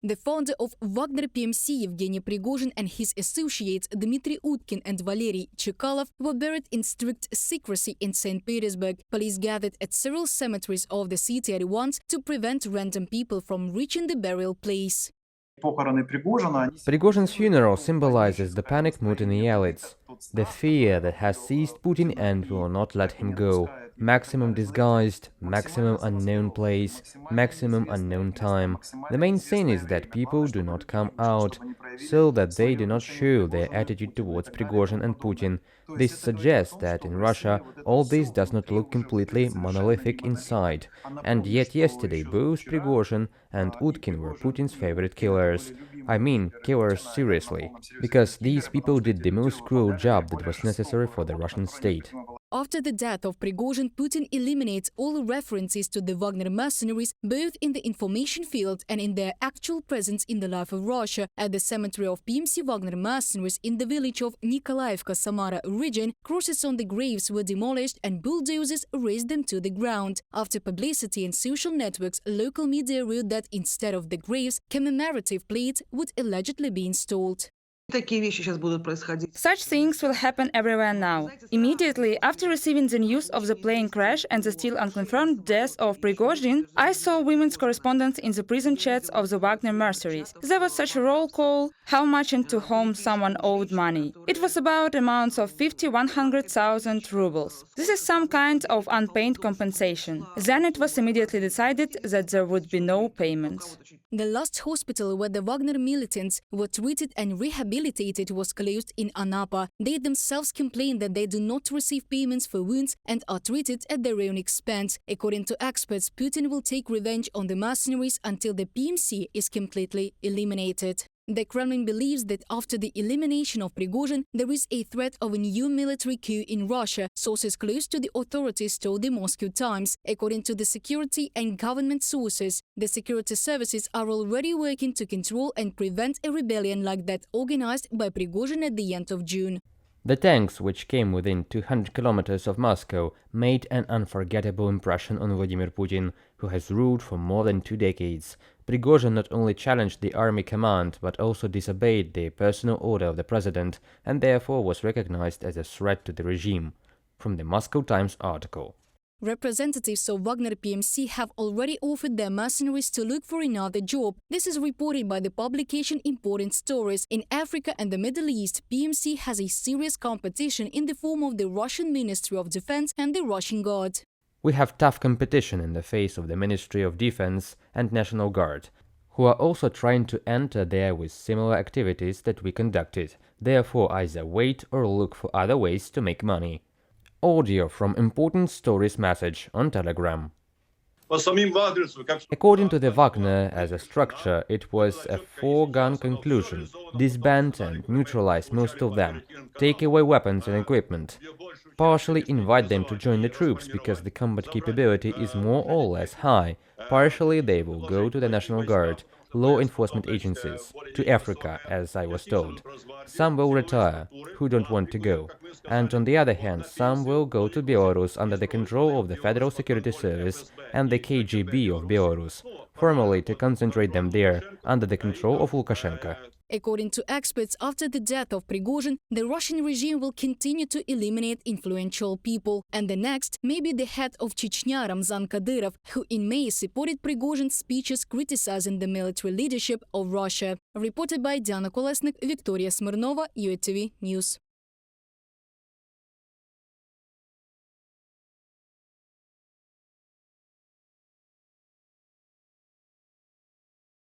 The founder of Wagner PMC, Yevgeny Prigozhin, and his associates Dmitry Utkin and Valery Chekalov were buried in strict secrecy in St. Petersburg. Police gathered at several cemeteries of the city at once to prevent random people from reaching the burial place. Prigozhin's funeral symbolizes the panic mood in the elites, the fear that has seized Putin and will not let him go. Maximum disguised, maximum unknown place, maximum unknown time. The main thing is that people do not come out, so that they do not show their attitude towards Prigozhin and Putin. This suggests that in Russia all this does not look completely monolithic inside. And yet yesterday both Prigozhin and Utkin were Putin's favorite killers. I mean, killers seriously, because these people did the most cruel job that was necessary for the Russian state. After the death of Prigozhin, Putin eliminates all references to the Wagner mercenaries, both in the information field and in their actual presence in the life of Russia. At the cemetery of PMC Wagner mercenaries in the village of Nikolaevka, Samara region, crosses on the graves were demolished and bulldozers razed them to the ground. After publicity and social networks, local media wrote that instead of the graves, commemorative plates would allegedly be installed. Such things will happen everywhere now. Immediately after receiving the news of the plane crash and the still unconfirmed death of Prigozhin, I saw women's correspondence in the prison chats of the Wagner mercenaries. There was such a roll call, how much and to whom someone owed money. It was about amounts of 100,000 rubles. This is some kind of unpaid compensation. Then it was immediately decided that there would be no payments. The last hospital where the Wagner militants were treated and rehabilitated was closed in Anapa. They themselves complain that they do not receive payments for wounds and are treated at their own expense. According to experts, Putin will take revenge on the mercenaries until the PMC is completely eliminated. The Kremlin believes that after the elimination of Prigozhin, there is a threat of a new military coup in Russia. Sources close to the authorities told the Moscow Times. According to the security and government sources, the security services are already working to control and prevent a rebellion like that organized by Prigozhin at the end of June. The tanks, which came within 200 kilometers of Moscow, made an unforgettable impression on Vladimir Putin, who has ruled for more than 2 decades. Prigozhin not only challenged the army command, but also disobeyed the personal order of the president, and therefore was recognized as a threat to the regime. From the Moscow Times article. Representatives of Wagner PMC have already offered their mercenaries to look for another job. This is reported by the publication Important Stories. In Africa and the Middle East, PMC has a serious competition in the form of the Russian Ministry of Defense and the Russian Guard. We have tough competition in the face of the Ministry of Defense and National Guard, who are also trying to enter there with similar activities that we conducted. Therefore, either wait or look for other ways to make money. Audio from Important Stories message on Telegram. According to the Wagner as a structure, it was a foregone conclusion: disband and neutralize most of them, take away weapons and equipment, partially invite them to join the troops because the combat capability is more or less high, partially they will go to the National Guard, law enforcement agencies, to Africa, as I was told. Some will retire, who don't want to go, and on the other hand, some will go to Belarus under the control of the Federal Security Service and the KGB of Belarus, formally to concentrate them there under the control of Lukashenko. According to experts, after the death of Prigozhin, the Russian regime will continue to eliminate influential people. And the next may be the head of Chechnya, Ramzan Kadyrov, who in May supported Prigozhin's speeches criticizing the military leadership of Russia. Reported by Diana Kolesnik, Victoria Smirnova, UATV News.